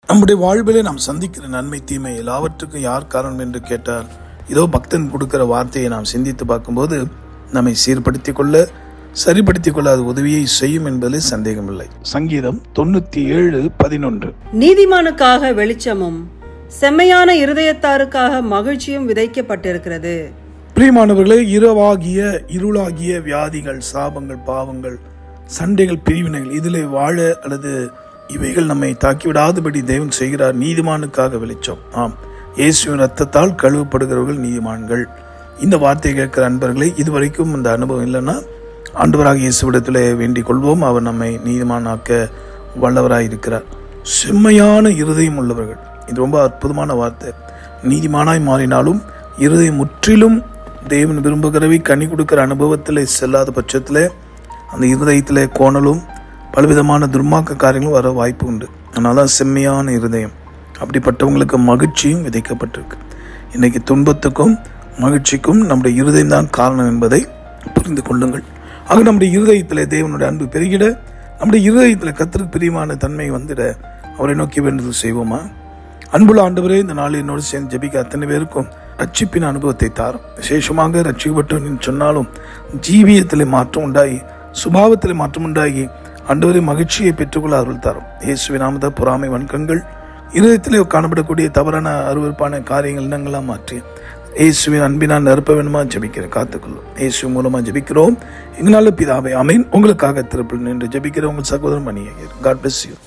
நம்முடைய வாழ்விலே நாம் சந்திக்கிற நன்மை தீமை எல்லாவற்றுக்கும் யார் காரணம் என்று கேட்டால், இதோ பக்தன் கொடுக்கிற வார்த்தையை நாம் சிந்தித்து பார்க்கும்போது நம்மை சீர்படுத்திக் கொள்ள, சரிப்படுத்திக் கொள்ள அது உதவியை செய்யும் என்பதில் சந்தேகமில்லை. சங்கீதம் 97:11. நீதிமானுக்காக வெளிச்சமும் செம்மையான இருதயத்தாருக்காக மகிழ்ச்சியும் விதைக்கப்பட்டிருக்கிறது. பிரியமானவர்களே, இருளாகிய வியாதிகள், சாபங்கள், பாவங்கள், சண்டைகள், பிரிவினைகள் இதிலே வாழ அல்லது இவைகள் நம்மை தாக்கிவிடாதபடி தேவன் செய்கிறார். நீதிமானுக்காக வெளிச்சம். ஆம், இயேசுவின் ரத்தத்தால் கழுவப்படுகிறவர்கள் நீதிமான்கள். இந்த வார்த்தையை கேட்கிற அன்பர்களை, இதுவரைக்கும் இந்த அனுபவம் இல்லைன்னா ஆண்டவராக இயேசுவிடத்திலே வேண்டிக் கொள்வோம். அவர் நம்மை நீதிமானாக்க வல்லவராய் இருக்கிறார். செம்மையான இருதயம் உள்ளவர்கள், இது ரொம்ப அற்புதமான வார்த்தை. நீதிமானாய் மாறினாலும் இருதயம் முற்றிலும் தேவன் விரும்புகிறவை கனி கொடுக்கிற அனுபவத்தில் செல்லாத பட்சத்தில் அந்த இருதயத்தில் கோணலும் பலவிதமான துர்மாக்க காரியங்களும் வர வாய்ப்பு உண்டு. அதனால தான் செம்மையான இருதயம். அப்படிப்பட்டவங்களுக்கு மகிழ்ச்சியும் விதைக்கப்பட்டிருக்கு. இன்னைக்கு துன்பத்துக்கும் மகிழ்ச்சிக்கும் நம்முடைய இருதயம் தான் காரணம் என்பதை புரிந்து கொள்ளுங்கள். ஆக நம்முடைய இருதயத்தில் தேவனுடைய அன்பு பெருகிட, நம்முடைய இருதயத்தில் கர்த்தருக்கு பிரியமான தன்மை வந்துட அவரை நோக்கி வேண்டுதல் செய்வோமா? அன்புள்ள ஆண்டவரே, இந்த நாளில் என்னோடு சேர்ந்து ஜெபிக்க அத்தனை பேருக்கும் ரட்சிப்பின் அனுபவத்தை தாரும். விசேஷமாக ரட்சிக்கப்பட்டவன் சொன்னாலும் ஜீவியத்தில் மாற்றம் உண்டாகி, சுபாவத்தில் மாற்றம் உண்டாகி ஆண்டவரே மகிழ்ச்சியை பெற்றுக்கொள்ள அருள் தாரும். இயேசுவின் நாமத்தை பொறாமை, வன்கங்கள், இருதயத்திலே காணப்படக்கூடிய தவறான அருவருப்பான காரியங்கள் எண்ணங்கள்லாம் மாற்றி இயேசுவின் அன்பினால் நிரப்ப வேண்டுமா ஜெபிக்கிறேன். காத்துக்கொள்ளும் இயேசு மூலமா ஜெபிக்கிறோம் எங்களால பிதாவே, ஆமென். உங்களுக்காக திருப்பல் நின்று ஜெபிக்கிற உங்கள் சகோதரன் மணியர். God bless you.